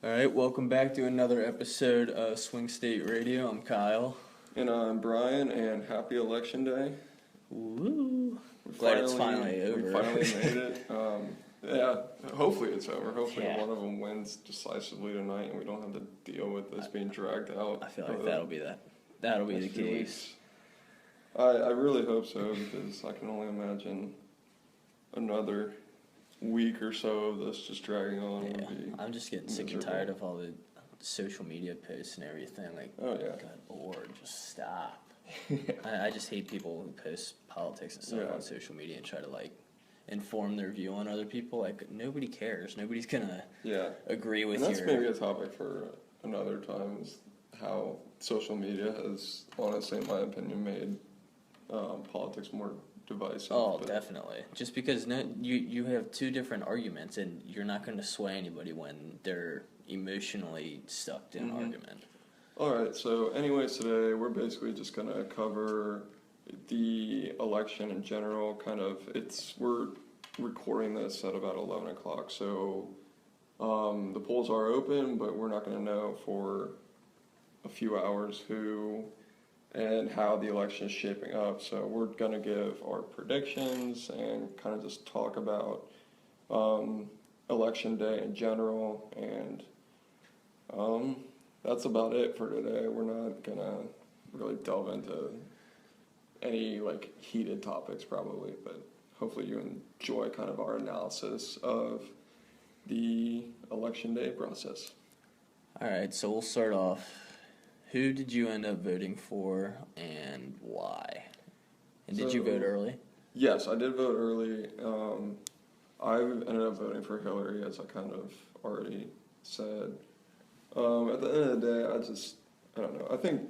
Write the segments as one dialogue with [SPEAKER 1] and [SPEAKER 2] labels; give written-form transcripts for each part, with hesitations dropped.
[SPEAKER 1] All right, welcome back to another episode of Swing State Radio. I'm Kyle.
[SPEAKER 2] And I'm Brian, and happy Election Day.
[SPEAKER 1] Woo! Glad it's finally over.
[SPEAKER 2] We finally made it. Yeah, hopefully it's over. Hopefully
[SPEAKER 1] Yeah.
[SPEAKER 2] one of them wins decisively tonight, and we don't have to deal with this being dragged out.
[SPEAKER 1] I feel like that'll be the case.
[SPEAKER 2] Weeks. I really hope so, because I can only imagine another week or so of this just dragging on would be
[SPEAKER 1] I'm just getting sick and tired of all the social media posts and everything. Like,
[SPEAKER 2] oh yeah,
[SPEAKER 1] God, bored, just stop. I just hate people who post politics and stuff on social media and try to inform their view on other people. Like, nobody cares. Nobody's gonna agree with you.
[SPEAKER 2] And that's maybe a topic for another time, is how social media has, honestly, in my opinion, made politics more divisive.
[SPEAKER 1] Oh, definitely. Just because you have two different arguments, and you're not going to sway anybody when they're emotionally stuck in an argument.
[SPEAKER 2] All right, so anyways, today we're basically just going to cover the election in general. We're recording this at about 11 o'clock, so the polls are open, but we're not going to know for a few hours who and how the election is shaping up. So we're going to give our predictions and kind of just talk about election day in general, and that's about it for today. We're not going to really delve into any heated topics probably, but hopefully you enjoy kind of our analysis of the election day process.
[SPEAKER 1] All right, so we'll start off. Who did you end up voting for, and why? And did you vote early?
[SPEAKER 2] Yes, I did vote early. I ended up voting for Hillary, as I kind of already said. At the end of the day, I don't know. I think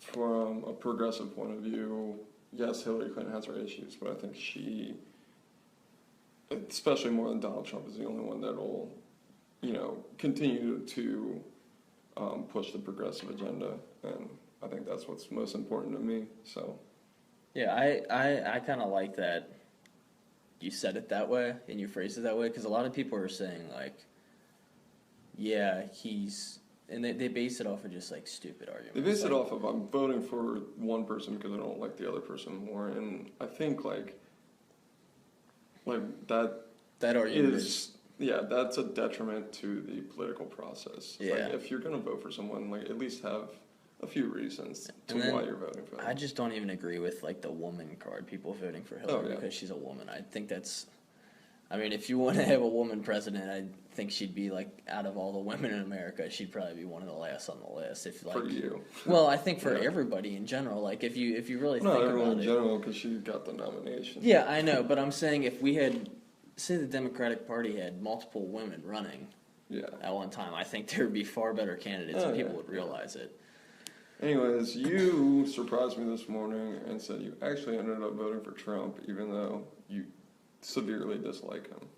[SPEAKER 2] from a progressive point of view, yes, Hillary Clinton has her issues, but I think she, especially more than Donald Trump, is the only one that'll, continue to push the progressive agenda, and I think that's what's most important to me. So,
[SPEAKER 1] yeah, I kind of like that you said it that way and you phrased it that way, because a lot of people are saying and they base it off of just stupid arguments.
[SPEAKER 2] They base it off of, I'm voting for one person because I don't like the other person more, and I think that
[SPEAKER 1] argument
[SPEAKER 2] is. Yeah, that's a detriment to the political process.
[SPEAKER 1] Yeah.
[SPEAKER 2] If you're going to vote for someone, at least have a few reasons to why you're voting for them.
[SPEAKER 1] I just don't even agree with the woman card, people voting for Hillary because she's a woman. I think if you want to have a woman president, I think she'd be out of all the women in America, she'd probably be one of the last on the list.
[SPEAKER 2] For you.
[SPEAKER 1] Well, I think for everybody in general. If you really think about it.
[SPEAKER 2] Not everyone in general, because she got the nomination.
[SPEAKER 1] Yeah, I know, but I'm saying if we had, say the Democratic Party had multiple women running at one time, I think there would be far better candidates and people would realize it. Anyways,
[SPEAKER 2] you surprised me this morning and said you actually ended up voting for Trump, even though you severely dislike him.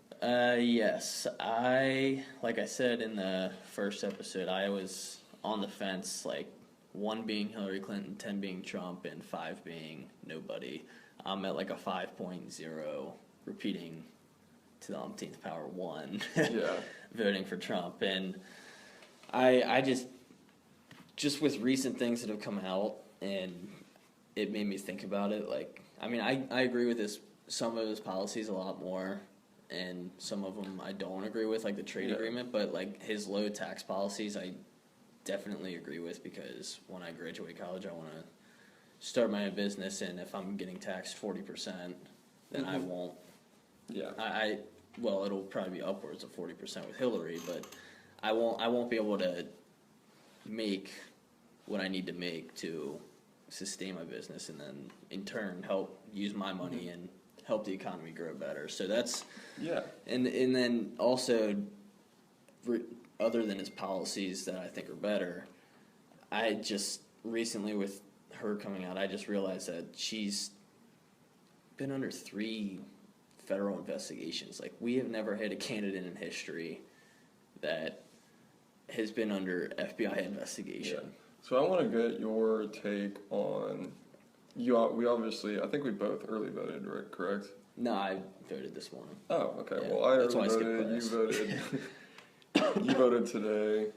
[SPEAKER 1] Yes. Like I said in the first episode, I was on the fence, 1 being Hillary Clinton, 10 being Trump, and 5 being nobody. I'm at a 5.0, repeating to the umpteenth power 1, voting for Trump. And I just with recent things that have come out, and it made me think about it. I agree with some of his policies a lot more, and some of them I don't agree with, the trade agreement, but his low tax policies I definitely agree with, because when I graduate college I want to start my own business, and if I'm getting taxed 40%, then I won't. Yeah. Well, it'll probably be upwards of 40% with Hillary, but I won't be able to make what I need to make to sustain my business, and then in turn help use my money and help the economy grow better. So that's and then also, other than his policies that I think are better, I just recently, with her coming out, I just realized that she's been under 3 federal investigations. We have never had a candidate in history that has been under FBI investigation.
[SPEAKER 2] Yeah. So I want to get your take on, we obviously, I think we both early voted, right? Correct?
[SPEAKER 1] No, I voted this morning.
[SPEAKER 2] Oh, okay.
[SPEAKER 1] Yeah,
[SPEAKER 2] Well, I
[SPEAKER 1] that's
[SPEAKER 2] early
[SPEAKER 1] why I skipped
[SPEAKER 2] voted, you
[SPEAKER 1] class.
[SPEAKER 2] voted you voted today.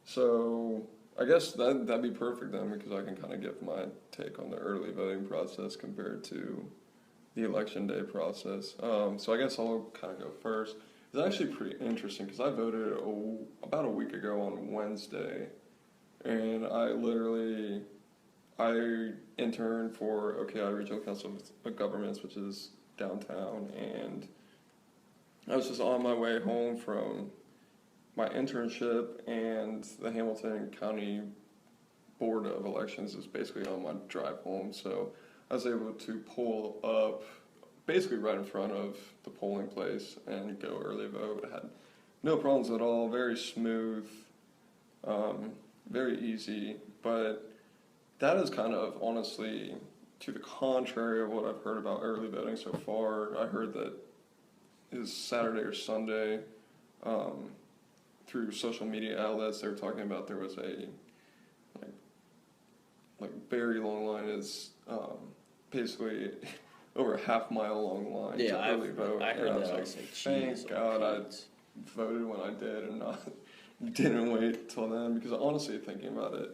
[SPEAKER 2] So I guess that'd be perfect then, because I can kind of give my take on the early voting process compared to the election day process. So I guess I'll kind of go first. It's actually pretty interesting because I voted about a week ago on Wednesday, and I interned for OKI Regional Council of Governments, which is downtown, and I was just on my way home from my internship, and the Hamilton County Board of Elections is basically on my drive home, so I was able to pull up basically right in front of the polling place and go early vote. I had no problems at all, very smooth, very easy, but that is kind of honestly to the contrary of what I've heard about early voting so far. I heard that is Saturday or Sunday, through social media outlets, they were talking about there was a like very long line, is basically over a half-mile long line to early vote.
[SPEAKER 1] I heard
[SPEAKER 2] and
[SPEAKER 1] that.
[SPEAKER 2] I was like, thank God I voted when I did and didn't wait till then, because honestly, thinking about it,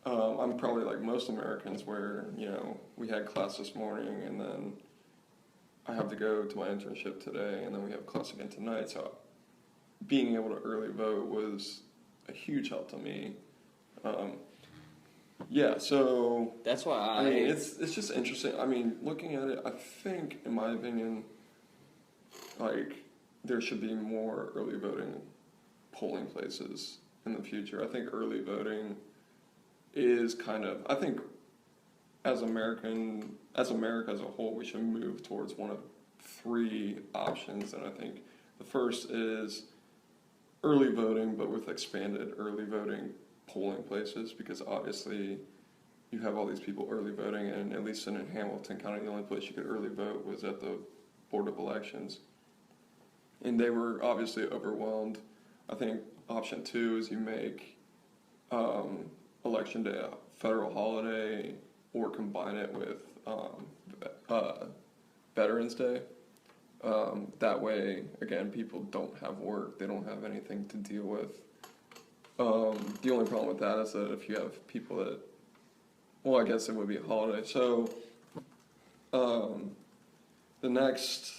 [SPEAKER 2] I'm probably like most Americans where, we had class this morning and then I have to go to my internship today and then we have class again tonight, so being able to early vote was a huge help to me. So
[SPEAKER 1] that's why
[SPEAKER 2] I mean, it's just interesting. I mean, looking at it, I think, in my opinion, like there should be more early voting polling places in the future. I think early voting is I think as America as a whole, we should move towards one of three options, and I think the first is early voting, but with expanded early voting polling places, because obviously you have all these people early voting, and at least in Hamilton County, the only place you could early vote was at the Board of Elections. And they were obviously overwhelmed. I think option 2 is you make Election Day a federal holiday or combine it with Veterans Day. That way, again, people don't have work, they don't have anything to deal with. The only problem with that is that if you have people that, well, I guess it would be a holiday. So the next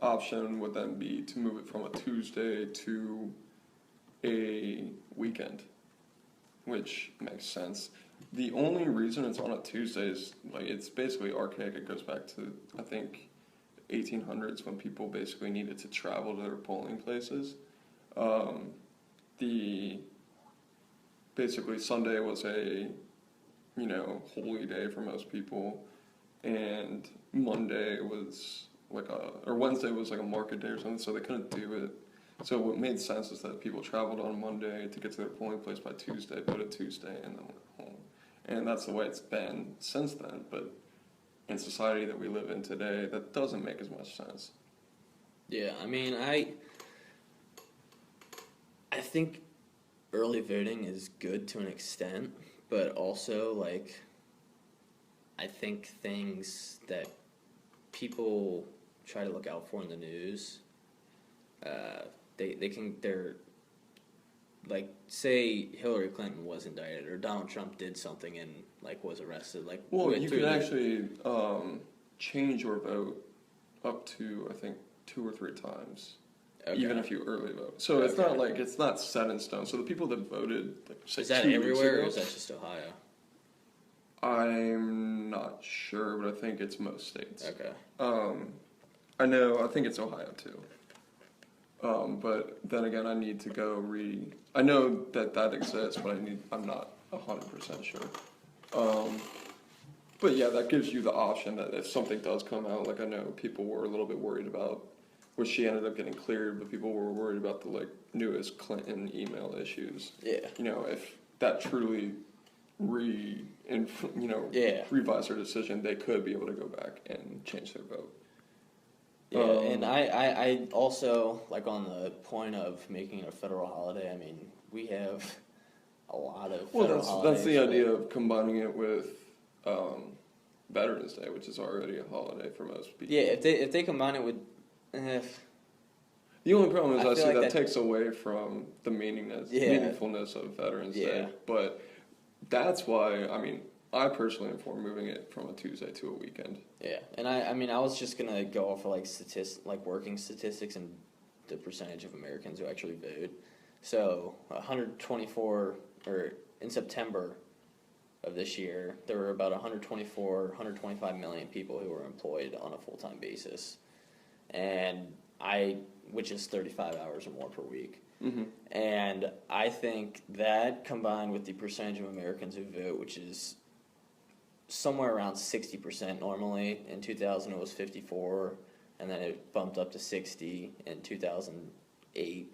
[SPEAKER 2] option would then be to move it from a Tuesday to a weekend, which makes sense. The only reason it's on a Tuesday is, like, it's basically archaic. It goes back to, I think, 1800s, when people basically needed to travel to their polling places. Basically Sunday was a, holy day for most people, and Monday was or Wednesday was like a market day or something, so they couldn't do it. So what made sense is that people traveled on Monday to get to their polling place by Tuesday, voted Tuesday, and then went home. And that's the way it's been since then, but in society that we live in today, that doesn't make as much sense.
[SPEAKER 1] Yeah, I mean, I think early voting is good to an extent, but also, I think things that people try to look out for in the news, they're say Hillary Clinton was indicted or Donald Trump did something and was arrested.
[SPEAKER 2] You could actually change your vote up to, I think, 2 or 3 times, even if you early vote. So it's not it's not set in stone. So the people that voted, say,
[SPEAKER 1] is that
[SPEAKER 2] 2
[SPEAKER 1] everywhere
[SPEAKER 2] weeks ago,
[SPEAKER 1] or is that just Ohio?
[SPEAKER 2] I'm not sure, but I think it's most states.
[SPEAKER 1] Okay.
[SPEAKER 2] I think it's Ohio too. But then again, I need to go I know that exists, but I'm not 100% sure. But yeah, that gives you the option that if something does come out, I know people were a little bit worried about, which she ended up getting cleared, but people were worried about the newest Clinton email issues.
[SPEAKER 1] Yeah.
[SPEAKER 2] If that truly revise their decision, they could be able to go back and change their vote.
[SPEAKER 1] Yeah, and I also, on the point of making it a federal holiday, I mean, we have a lot of federal holidays.
[SPEAKER 2] That's the idea of combining it with Veterans Day, which is already a holiday for most people.
[SPEAKER 1] Yeah, if they combine it with...
[SPEAKER 2] The only problem is
[SPEAKER 1] I
[SPEAKER 2] I
[SPEAKER 1] feel
[SPEAKER 2] see
[SPEAKER 1] like
[SPEAKER 2] that
[SPEAKER 1] that-
[SPEAKER 2] takes away from the
[SPEAKER 1] Yeah.
[SPEAKER 2] meaningfulness of Veterans Day.
[SPEAKER 1] Yeah.
[SPEAKER 2] But that's why, I mean, I personally am for moving it from a Tuesday to a weekend.
[SPEAKER 1] Yeah, and I mean, I was just gonna go off of like working statistics and the percentage of Americans who actually vote. So 124, or in September of this year, there were about 125 million people who were employed on a full-time basis, which is 35 hours or more per week.
[SPEAKER 2] Mm-hmm.
[SPEAKER 1] And I think that combined with the percentage of Americans who vote, which is somewhere around 60% normally. In 2000 it was 54, and then it bumped up to 60 in 2008,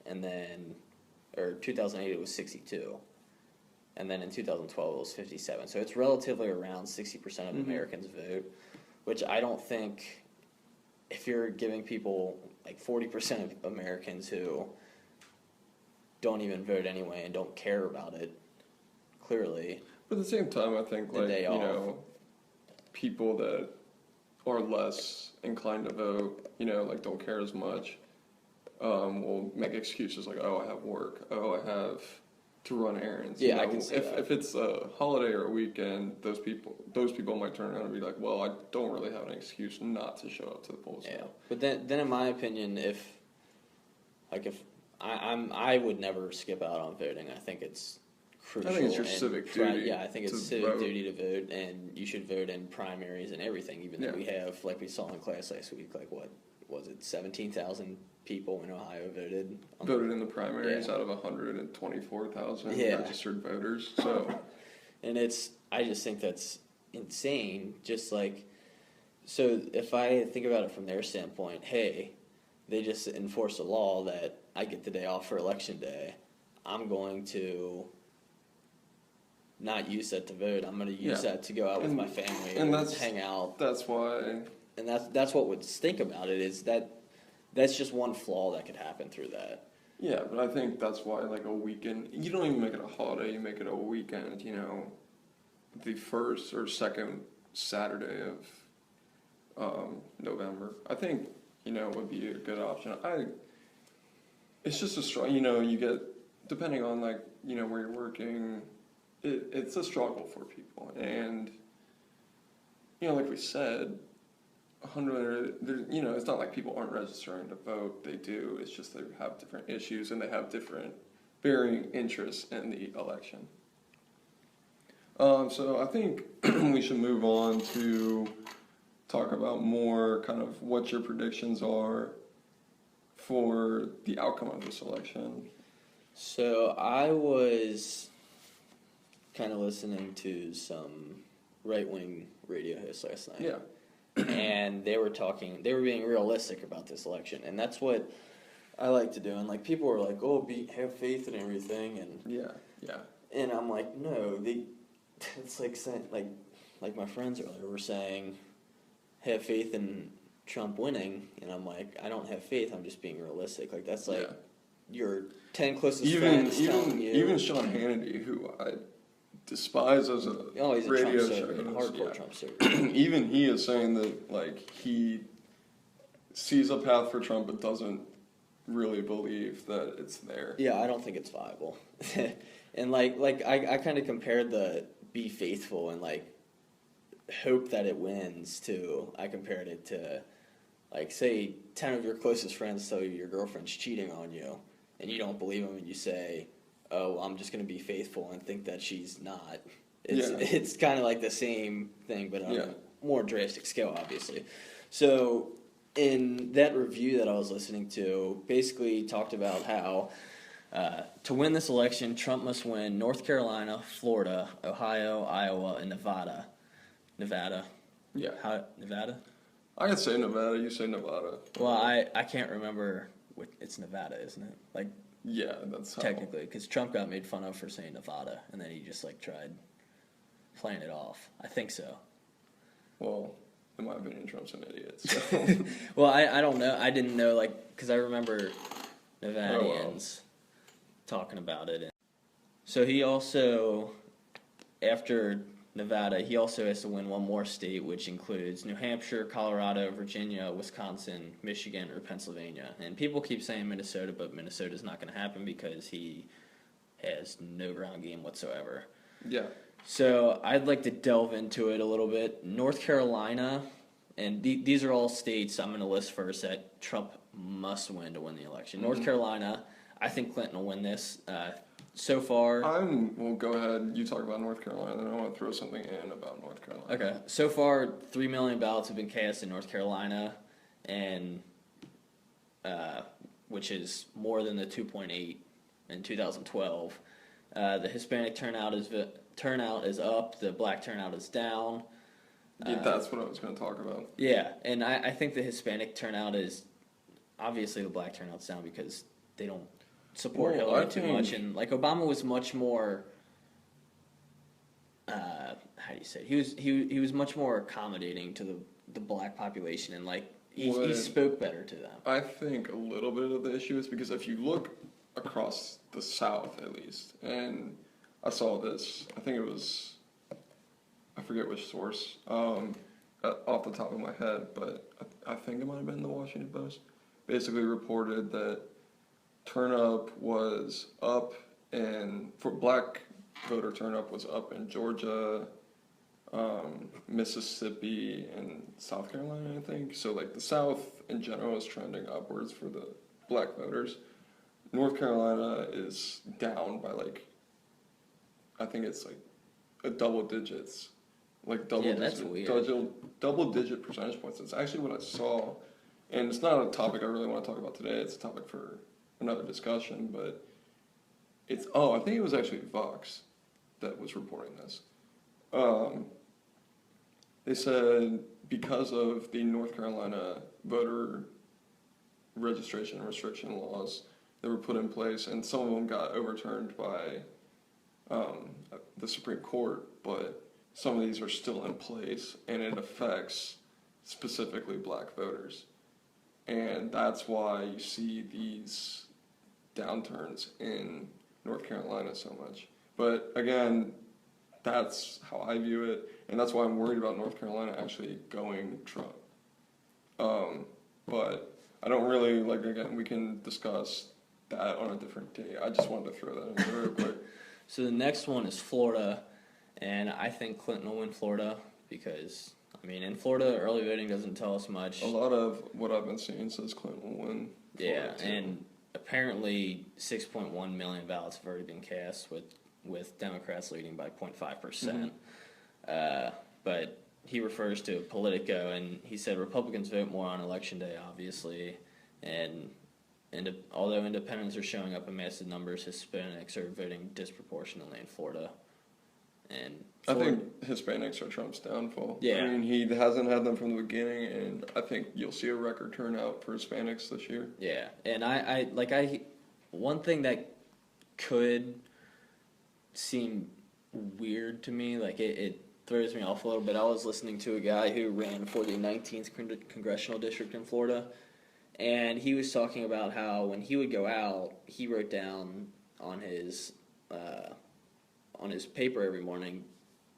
[SPEAKER 1] and then, or 2008 it was 62, and then in 2012 it was 57. So it's relatively around 60% of Americans vote, which I don't think, if you're giving people like 40% of Americans who don't even vote anyway and don't care about it, clearly.
[SPEAKER 2] But at the same time, I think,
[SPEAKER 1] The
[SPEAKER 2] like,
[SPEAKER 1] day
[SPEAKER 2] you
[SPEAKER 1] off.
[SPEAKER 2] know, people that are less inclined to vote, you know, like don't care as much, will make excuses like, oh, I have work, oh, I have to run errands.
[SPEAKER 1] Yeah,
[SPEAKER 2] you know?
[SPEAKER 1] I can see that.
[SPEAKER 2] If it's a holiday or a weekend, those people might turn around and be like, well, I don't really have an excuse not to show up to the polls.
[SPEAKER 1] Yeah,
[SPEAKER 2] now.
[SPEAKER 1] but then in my opinion, if I would never skip out on voting. I think it's crucial.
[SPEAKER 2] I think it's your
[SPEAKER 1] and
[SPEAKER 2] civic duty.
[SPEAKER 1] Yeah, I think it's
[SPEAKER 2] to
[SPEAKER 1] civic
[SPEAKER 2] vote.
[SPEAKER 1] duty to vote, and you should vote in primaries and everything. Even though
[SPEAKER 2] Yeah.
[SPEAKER 1] we have, like we saw in class last week, like what was it, 17,000 people in Ohio voted.
[SPEAKER 2] Voted in the primaries
[SPEAKER 1] Yeah.
[SPEAKER 2] out of 124,000
[SPEAKER 1] Yeah.
[SPEAKER 2] registered voters. So,
[SPEAKER 1] And I just think that's insane. Just like, so if I think about it from their standpoint, hey, they just enforce a law that I get the day off for election day. I'm going to not use that to vote. I'm going to use
[SPEAKER 2] Yeah.
[SPEAKER 1] that to go out with
[SPEAKER 2] And-
[SPEAKER 1] my family
[SPEAKER 2] and
[SPEAKER 1] and
[SPEAKER 2] that's-
[SPEAKER 1] hang out.
[SPEAKER 2] that's why.
[SPEAKER 1] And that's what would stink about it, is that's just one flaw that could happen through that.
[SPEAKER 2] Yeah, but I think that's why, like, a weekend, you don't even make it a holiday, you make it a weekend, you know, the first or second Saturday of November. I think, you know, would be a good option. It's just a struggle, you know, you get, depending on, like, you know, where you're working, it's a struggle for people. And, you know, like we said, 100, you know, it's not like people aren't registering to vote. They do. It's just they have different issues and they have different varying interests in the election. So I think we should move on to talk about more kind of what your predictions are for the outcome of this election.
[SPEAKER 1] So I was kind of listening to some right-wing radio hosts last night.
[SPEAKER 2] Yeah.
[SPEAKER 1] And they were being realistic about this election, and that's what I like to do. And like, people were like, "Oh, have faith in everything," and
[SPEAKER 2] Yeah.
[SPEAKER 1] and I'm like, no, it's like saying, like my friends earlier were saying, have faith in Trump winning, and I'm like, I don't have faith. I'm just being realistic. Like, that's like
[SPEAKER 2] Yeah.
[SPEAKER 1] your 10 closest
[SPEAKER 2] Even
[SPEAKER 1] friends telling you.
[SPEAKER 2] even Sean Hannity, who I despise as a
[SPEAKER 1] Oh, he's a
[SPEAKER 2] radio
[SPEAKER 1] Trump
[SPEAKER 2] show
[SPEAKER 1] surrogate,
[SPEAKER 2] host,
[SPEAKER 1] hardcore
[SPEAKER 2] yeah.
[SPEAKER 1] Trump surrogate.
[SPEAKER 2] Even he is saying that, like, he sees a path for Trump but doesn't really believe that it's there.
[SPEAKER 1] Yeah, I don't think it's viable. And like I kind of compared the be faithful and like hope that it wins to, I compared it to, like, say 10 of your closest friends tell you your girlfriend's cheating on you, and you don't believe them, and you say, oh, I'm just going to be faithful and think that she's not. It's kind of like the same thing, but on a more drastic scale, obviously. So in that review that I was listening to, basically talked about how to win this election, Trump must win North Carolina, Florida, Ohio, Iowa, and Nevada. Nevada?
[SPEAKER 2] I could say Nevada, you say Nevada.
[SPEAKER 1] Well, I can't remember. It's Nevada, isn't it? Like,
[SPEAKER 2] Yeah, that's how.
[SPEAKER 1] technically, because Trump got made fun of for saying Nevada, and then he just like tried playing it off. I think so.
[SPEAKER 2] Well, in my opinion, Trump's an idiot. So.
[SPEAKER 1] Well, I don't know. I didn't know, like, because I remember Nevadians talking about it. And so he also, after Nevada, he also has to win one more state, which includes New Hampshire, Colorado, Virginia, Wisconsin, Michigan, or Pennsylvania. And people keep saying Minnesota, but Minnesota's not going to happen because he has no ground game whatsoever.
[SPEAKER 2] Yeah.
[SPEAKER 1] So I'd like to delve into it a little bit. North Carolina, and these are all states I'm going to list first that Trump must win to win the election. North Carolina, I think Clinton will win this. So far,
[SPEAKER 2] Well, go ahead. You talk about North Carolina, then I want to throw something in about North Carolina.
[SPEAKER 1] okay. So far, 3 million ballots have been cast in North Carolina, and which is more than the 2.8 in 2012. The Hispanic turnout is up. The black turnout is down.
[SPEAKER 2] Yeah, that's what I was going to talk about.
[SPEAKER 1] Yeah, and I think the Hispanic turnout is obviously the black turnout's down because they don't support
[SPEAKER 2] Well,
[SPEAKER 1] Hillary
[SPEAKER 2] I
[SPEAKER 1] too
[SPEAKER 2] think-
[SPEAKER 1] much, and like Obama was much more. How do you say it? He was much more accommodating to the black population, and like he
[SPEAKER 2] What-
[SPEAKER 1] spoke better to them.
[SPEAKER 2] I think a little bit of the issue is because if you look across the South, at least, and I saw this, I think it was, I forget which source, off the top of my head, but I think it might have been the Washington Post, basically reported that turnout was up, and for black voter turnout was up in Georgia, Mississippi, and South Carolina, I think. So like the South in general is trending upwards for the black voters. North Carolina is down by like, I think it's like a double digits, like
[SPEAKER 1] Yeah, that's weird.
[SPEAKER 2] double digit percentage points. It's actually what I saw, and it's not a topic I really want to talk about today. It's a topic for another discussion, but I think it was actually Vox that was reporting this. They said because of the North Carolina voter registration restriction laws that were put in place, and some of them got overturned by the Supreme Court, but some of these are still in place, and it affects specifically black voters. And that's why you see these downturns in North Carolina so much. But again, that's how I view it, and that's why I'm worried about North Carolina actually going Trump. But I don't really, like, again, we can discuss that on a different day. I just wanted to throw that in there real quick.
[SPEAKER 1] So the next one is Florida, and I think Clinton will win Florida because, I mean, in Florida, early voting doesn't tell us much.
[SPEAKER 2] A lot of what I've been seeing says Clinton will win.
[SPEAKER 1] Yeah,
[SPEAKER 2] Florida, too.
[SPEAKER 1] and apparently 6.1 million ballots have already been cast, with Democrats leading by 0.5%. But he refers to Politico, and he said Republicans vote more on Election Day, obviously, and although independents are showing up in massive numbers, Hispanics are voting disproportionately in Florida. And
[SPEAKER 2] I think Hispanics are Trump's downfall.
[SPEAKER 1] Yeah.
[SPEAKER 2] I mean, he hasn't had them from the beginning, and I think you'll see a record turnout for Hispanics this year.
[SPEAKER 1] Yeah, and one thing that could seem weird to me, like it throws me off a little bit. I was listening to a guy who ran for the 19th congressional district in Florida, and he was talking about how when he would go out, he wrote down on his paper every morning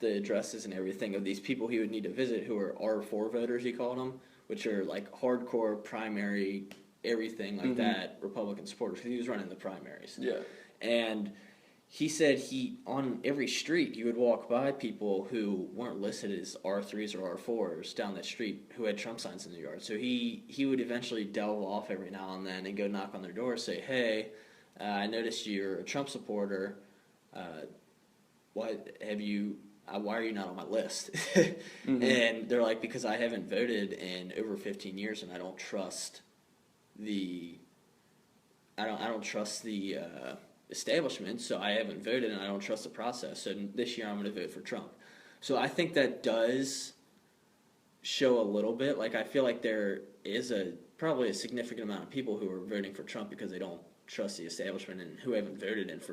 [SPEAKER 1] the addresses and everything of these people he would need to visit who are R4 voters, he called them, which are like hardcore primary, everything like that, Republican supporters, because he was running the primaries.
[SPEAKER 2] Yeah.
[SPEAKER 1] And he said on every street, you would walk by people who weren't listed as R3s or R4s down that street who had Trump signs in their yard. So he would eventually delve off every now and then and go knock on their door and say, hey, I noticed you're a Trump supporter. Why are you not on my list? And they're like, because I haven't voted in over 15 years and I don't trust the establishment, so I haven't voted and I don't trust the process. So this year I'm going to vote for Trump. So I think that does show a little bit. Like I feel like there is probably a significant amount of people who are voting for Trump because they don't trust the establishment and who haven't voted in for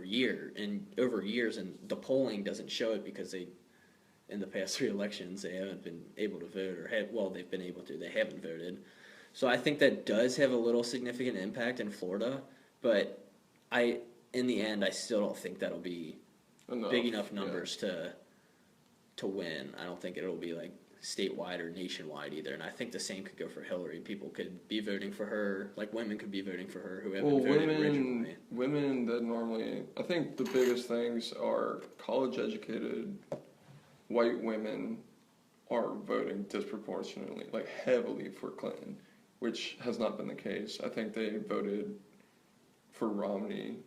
[SPEAKER 1] over years, and the polling doesn't show it because in the past 3 elections they haven't been able to vote, they've been able to, they haven't voted. So I think that does have a little significant impact in Florida, but in the end, I still don't think that'll be big enough numbers to to win. I don't think it'll be like statewide or nationwide either. And I think the same could go for Hillary. People could be voting for her, like women could be voting for her who haven't voted originally.
[SPEAKER 2] Women that normally, I think the biggest things are college-educated white women are voting disproportionately, like heavily for Clinton, which has not been the case. I think they voted for Romney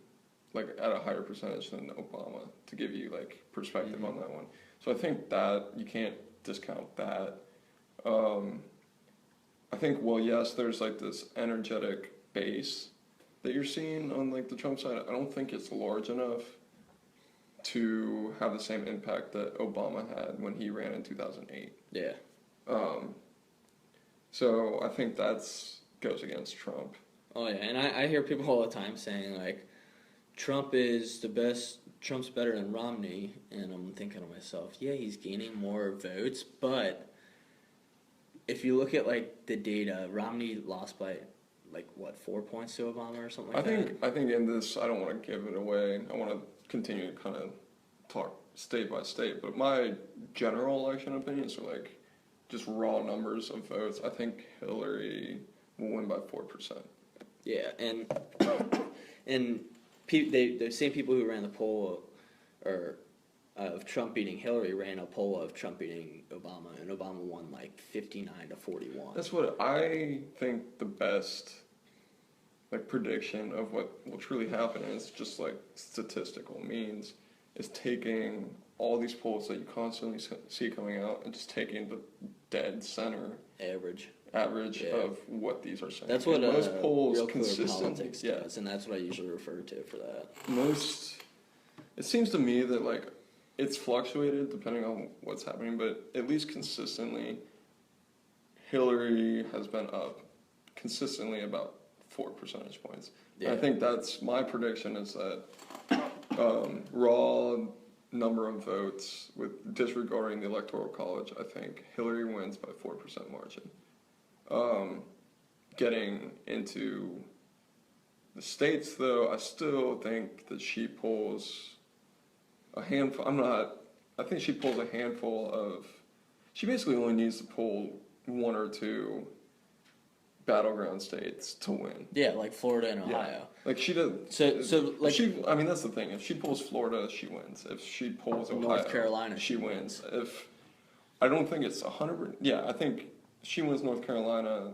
[SPEAKER 2] like at a higher percentage than Obama, to give you like perspective on that one. So I think that you can't discount that. I think, well, yes, there's like this energetic base that you're seeing on like the Trump side. I don't think it's large enough to have the same impact that Obama had when he ran in 2008.
[SPEAKER 1] Yeah.
[SPEAKER 2] So I think that's goes against Trump.
[SPEAKER 1] Oh yeah, and I hear people all the time saying like, Trump is the best, Trump's better than Romney, and I'm thinking to myself, yeah, he's gaining more votes, but if you look at like the data, Romney lost by like what, 4 points to Obama or something like that?
[SPEAKER 2] I think in this, I don't want to give it away. I want to continue to kind of talk state by state, but my general election opinions are like just raw numbers of votes. I think Hillary will win by 4%.
[SPEAKER 1] Yeah, and the same people who ran the poll or of Trump beating Hillary ran a poll of Trump beating Obama, and Obama won like 59-41.
[SPEAKER 2] That's what I think the best like prediction of what will truly happen is just like statistical means is taking all these polls that you constantly see coming out and just taking the dead center
[SPEAKER 1] average
[SPEAKER 2] yeah. Of what these are saying.
[SPEAKER 1] That's what
[SPEAKER 2] most polls
[SPEAKER 1] Real Clear
[SPEAKER 2] consistent
[SPEAKER 1] Politics does, and that's what I usually refer to for that.
[SPEAKER 2] It seems to me that like it's fluctuated depending on what's happening, but at least consistently, Hillary has been up consistently about 4 percentage points. Yeah. And I think that's my prediction is that raw number of votes with disregarding the Electoral College, I think Hillary wins by 4% margin. Getting into the states, though, I still think that she pulls a handful. I think she pulls a handful of. She basically only needs to pull 1 or 2 battleground states to win.
[SPEAKER 1] Yeah, like Florida and Ohio.
[SPEAKER 2] Yeah. Like she does.
[SPEAKER 1] So like
[SPEAKER 2] I mean, that's the thing. If she pulls Florida, she wins. If she pulls Ohio,
[SPEAKER 1] North Carolina,
[SPEAKER 2] she wins. If I don't think it's 100. Yeah, I think she wins North Carolina.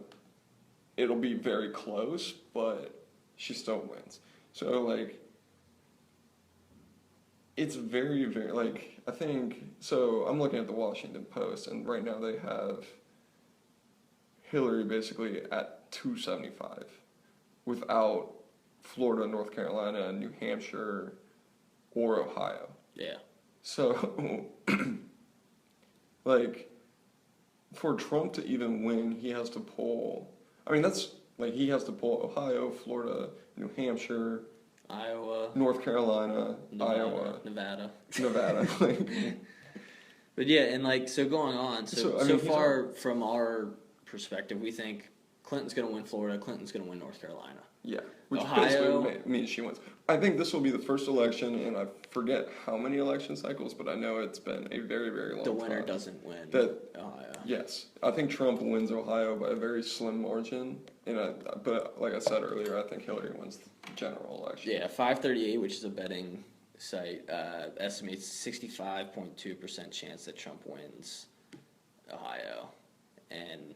[SPEAKER 2] It'll be very close, but she still wins. So like, it's very, very like I think. So I'm looking at the Washington Post, and right now they have Hillary basically at 275, without Florida, North Carolina, New Hampshire, or Ohio.
[SPEAKER 1] Yeah.
[SPEAKER 2] So, like, for Trump to even win, he has to pull. I mean, that's like he has to pull Ohio, Florida, New Hampshire,
[SPEAKER 1] Iowa,
[SPEAKER 2] North Carolina, Iowa,
[SPEAKER 1] Nevada.
[SPEAKER 2] But
[SPEAKER 1] yeah, and like so going on. So far from our perspective, we think Clinton's going to win Florida. Clinton's going to win North Carolina.
[SPEAKER 2] Yeah, which
[SPEAKER 1] Ohio,
[SPEAKER 2] basically means she wins. I think this will be the first election, and I forget how many election cycles, but I know it's been a very, very long time.
[SPEAKER 1] The winner doesn't win Ohio.
[SPEAKER 2] Yes, I think Trump wins Ohio by a very slim margin, but like I said earlier, I think Hillary wins the general election.
[SPEAKER 1] Yeah, 538, which is a betting site, estimates 65.2% chance that Trump wins Ohio, and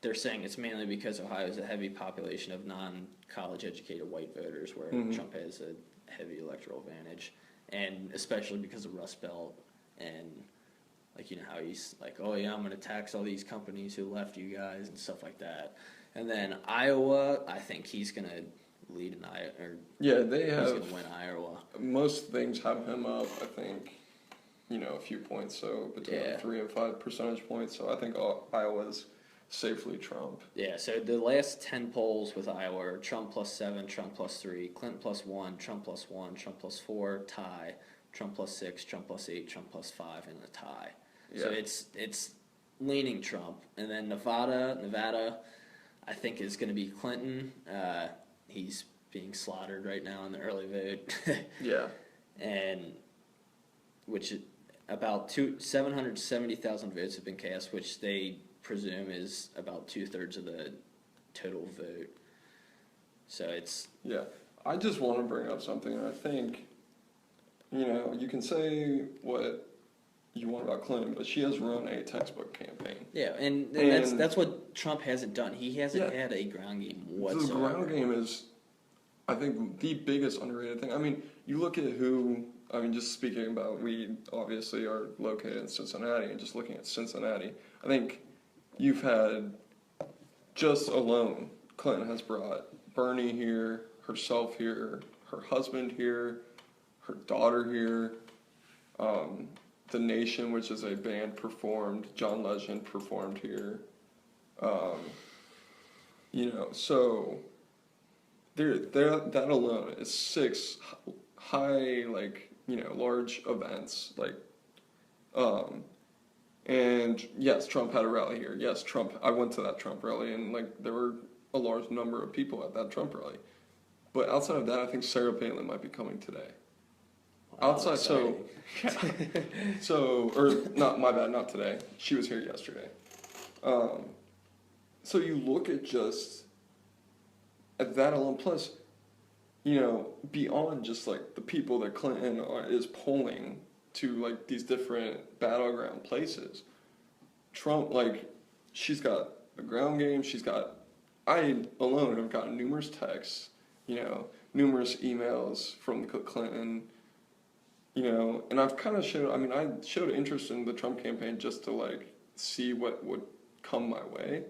[SPEAKER 1] they're saying it's mainly because Ohio is a heavy population of non-college educated white voters where Trump has a heavy electoral advantage, and especially because of Rust Belt and like, you know, how he's like, oh yeah, I'm going to tax all these companies who left you guys and stuff like that. And then Iowa, I think he's going to lead in Iowa.
[SPEAKER 2] Yeah, they have.
[SPEAKER 1] He's going to win Iowa.
[SPEAKER 2] Most things have him up, I think, a few points, so between 3 and 5 percentage points. So I think Iowa's safely Trump.
[SPEAKER 1] Yeah, so the last 10 polls with Iowa are Trump +7, Trump +3, Clinton +1, Trump +1, Trump +4, tie, Trump +6, Trump +8, Trump +5, and a tie. Yeah. So it's leaning Trump. And then Nevada, I think is going to be Clinton. He's being slaughtered right now in the early vote.
[SPEAKER 2] Yeah.
[SPEAKER 1] And which about 770,000 votes have been cast, which they presume is about 2/3 of the total vote. So it's
[SPEAKER 2] Yeah, I just want to bring up something, and I think, you can say what you want about Clinton, but she has run a textbook campaign.
[SPEAKER 1] yeah, and
[SPEAKER 2] And
[SPEAKER 1] that's what Trump hasn't done. He hasn't
[SPEAKER 2] Yeah.
[SPEAKER 1] had a ground game
[SPEAKER 2] The
[SPEAKER 1] whatsoever.
[SPEAKER 2] ground game is, I think, the biggest underrated thing. I mean, you look at just speaking about, we obviously are located in Cincinnati, and just looking at Cincinnati, I think you've had, just alone, Clinton has brought Bernie here, herself here, her husband here, her daughter here, The Nation, which is a band, performed, John Legend performed here. So that alone is 6 high, large events, and yes, Trump had a rally here. Yes, I went to that Trump rally, and there were a large number of people at that Trump rally. But outside of that, I think Sarah Palin might be coming today.
[SPEAKER 1] Wow, exciting.
[SPEAKER 2] Or not, my bad, not today. She was here yesterday. So you look at that alone, plus, beyond just the people that Clinton is polling to these different battleground places, Trump, she's got the ground game, I alone have gotten numerous texts, numerous emails from Clinton, and I've kind of I showed interest in the Trump campaign just to see what would come my way,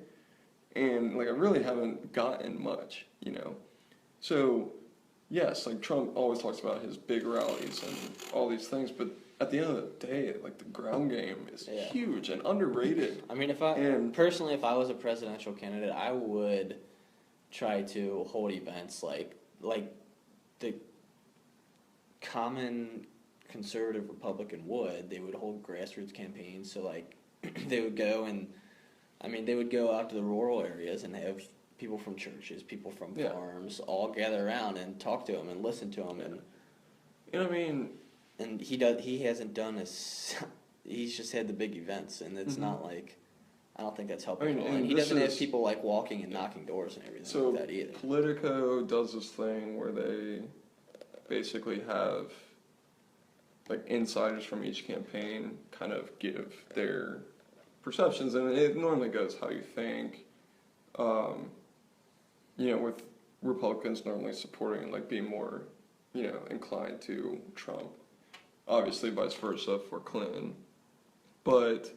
[SPEAKER 2] and I really haven't gotten much, So, yes, Trump always talks about his big rallies and all these things, but at the end of the day, the ground game is huge and underrated.
[SPEAKER 1] I mean, if I was a presidential candidate, I would try to hold events like the common conservative Republican would. They would hold grassroots campaigns, so they would go out to the rural areas and have people from churches, people from farms, all gather around and talk to him and listen to him, and he hasn't done this. He's just had the big events, and it's not I don't think that's helping. And he doesn't have people walking and knocking doors and everything like that either.
[SPEAKER 2] Politico does this thing where they basically have insiders from each campaign kind of give their perceptions, and it normally goes how you think. With Republicans normally supporting being more, inclined to Trump. Obviously, vice versa for Clinton. But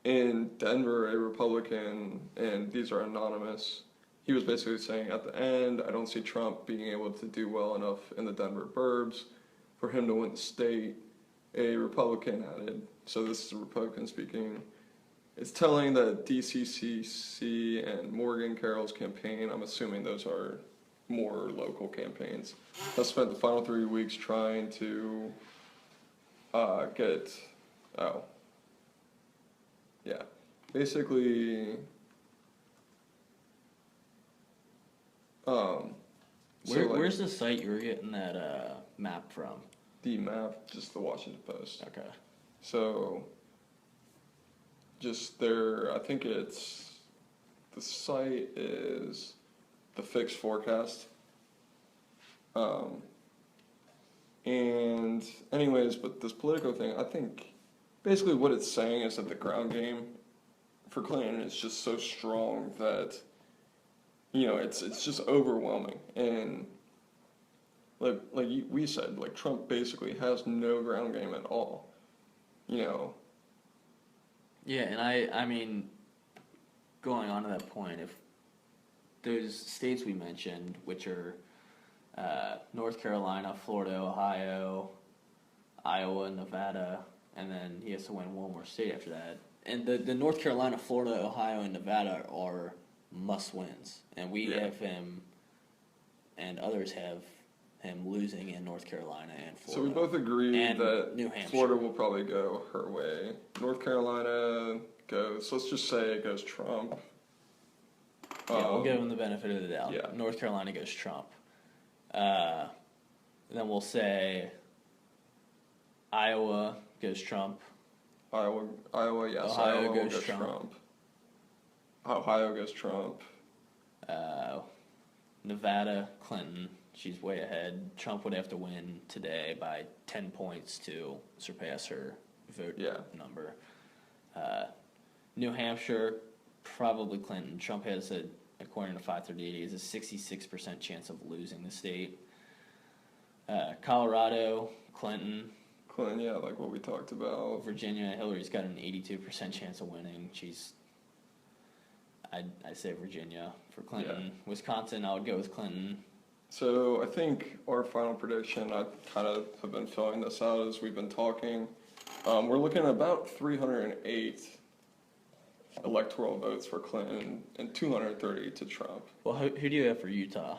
[SPEAKER 2] in Denver, a Republican, and these are anonymous, he was basically saying at the end, I don't see Trump being able to do well enough in the Denver burbs for him to win the state. A Republican added, so this is a Republican speaking, it's telling that DCCC and Morgan Carroll's campaign, I'm assuming those are more local campaigns, has spent the final 3 weeks trying to basically,
[SPEAKER 1] Where's the site you were getting that map from?
[SPEAKER 2] The map, just the Washington Post.
[SPEAKER 1] Okay.
[SPEAKER 2] So, I think the site is the Fixed Forecast. And anyways, but this Politico thing, I think basically what it's saying is that the ground game for Clinton is just so strong that, it's just overwhelming. And we said, Trump basically has no ground game at all,
[SPEAKER 1] Yeah, and I mean, going on to that point, if those states we mentioned, which are North Carolina, Florida, Ohio, Iowa, Nevada, and then he has to win one more state after that. And the North Carolina, Florida, Ohio, and Nevada are must-wins. And we have him, and others have him losing in North Carolina and Florida.
[SPEAKER 2] So we both agree
[SPEAKER 1] and
[SPEAKER 2] that
[SPEAKER 1] New Hampshire.
[SPEAKER 2] Florida will probably go her way. North Carolina goes, let's just say it goes Trump.
[SPEAKER 1] Yeah, we'll give him the benefit of the doubt.
[SPEAKER 2] Yeah.
[SPEAKER 1] North Carolina goes Trump. Then we'll say Iowa goes Trump.
[SPEAKER 2] Iowa, yes.
[SPEAKER 1] Ohio
[SPEAKER 2] Iowa will
[SPEAKER 1] goes
[SPEAKER 2] go
[SPEAKER 1] Trump.
[SPEAKER 2] Ohio goes Trump.
[SPEAKER 1] Nevada, Clinton. She's way ahead. Trump would have to win today by 10 points to surpass her vote number. New Hampshire, probably Clinton. Trump has according to 538, he has a 66% chance of losing the state. Colorado, Clinton.
[SPEAKER 2] Clinton, yeah, like what we talked about.
[SPEAKER 1] Virginia, Hillary's got an 82% chance of winning. I say Virginia for Clinton.
[SPEAKER 2] Yeah.
[SPEAKER 1] Wisconsin, I would go with Clinton.
[SPEAKER 2] So I think our final prediction, I kind of have been filling this out as we've been talking. We're looking at about 308 electoral votes for Clinton and 230 to Trump.
[SPEAKER 1] Well, who do you have for Utah?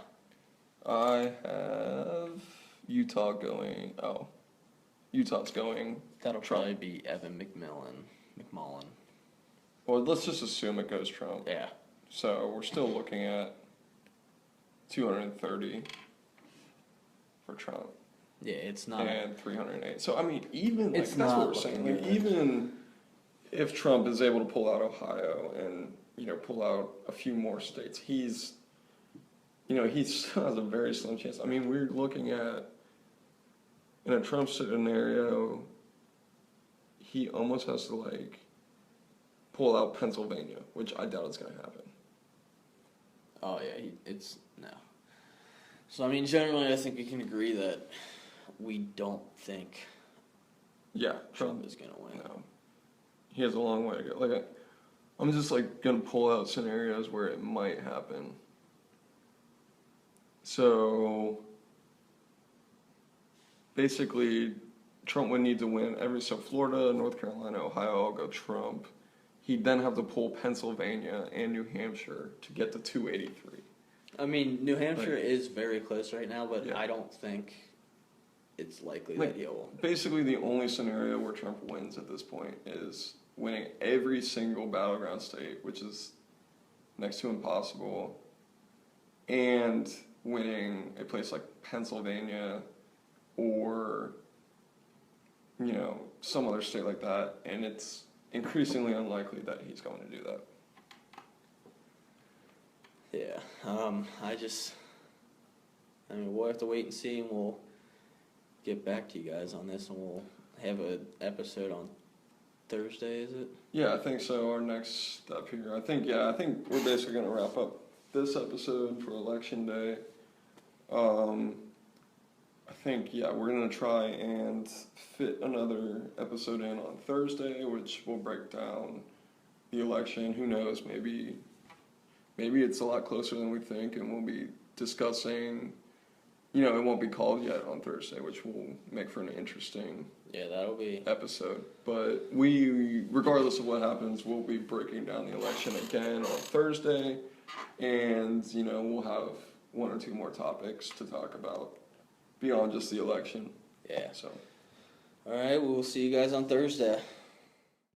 [SPEAKER 2] I have Utah going. Oh, Utah's going.
[SPEAKER 1] That'll
[SPEAKER 2] Trump.
[SPEAKER 1] probably be Evan McMullen.
[SPEAKER 2] Well, let's just assume it goes Trump.
[SPEAKER 1] Yeah.
[SPEAKER 2] So we're still looking at 230 for Trump.
[SPEAKER 1] Yeah, it's not.
[SPEAKER 2] And 308. So I mean, even like
[SPEAKER 1] It's
[SPEAKER 2] that's what
[SPEAKER 1] not
[SPEAKER 2] we're saying.
[SPEAKER 1] looking
[SPEAKER 2] Like
[SPEAKER 1] good.
[SPEAKER 2] even if Trump is able to pull out Ohio and pull out a few more states, he still has a very slim chance. I mean, we're looking at in a Trump scenario, he almost has to like pull out Pennsylvania, which I doubt is going to happen.
[SPEAKER 1] Oh yeah, it's no. So I mean, generally, I think we can agree that we don't think
[SPEAKER 2] Yeah,
[SPEAKER 1] Trump is gonna win.
[SPEAKER 2] No, he has a long way to go. Like I'm just like gonna pull out scenarios where it might happen. So basically, Trump would need to win so Florida, North Carolina, Ohio, all go Trump. He'd then have to pull Pennsylvania and New Hampshire to get to 283.
[SPEAKER 1] I mean, New Hampshire is very close right now, but
[SPEAKER 2] Yeah.
[SPEAKER 1] I don't think it's likely
[SPEAKER 2] Like,
[SPEAKER 1] that he'll.
[SPEAKER 2] Basically, the only scenario where Trump wins at this point is winning every single battleground state, which is next to impossible, and winning a place like Pennsylvania or, some other state like that, and it's increasingly unlikely that he's going to do that.
[SPEAKER 1] Yeah. I mean, we'll have to wait and see, and we'll get back to you guys on this, and we'll have an episode on Thursday, is it?
[SPEAKER 2] Yeah, I think so. Our next step here, I think we're basically going to wrap up this episode for Election Day. I think, we're going to try and fit another episode in on Thursday, which will break down the election. Who knows, maybe it's a lot closer than we think, and we'll be discussing, it won't be called yet on Thursday, which will make for an interesting
[SPEAKER 1] That'll be
[SPEAKER 2] episode. But we, regardless of what happens, we'll be breaking down the election again on Thursday, and, we'll have one or two more topics to talk about beyond just the election.
[SPEAKER 1] Yeah.
[SPEAKER 2] So.
[SPEAKER 1] All right, we'll see you guys on Thursday.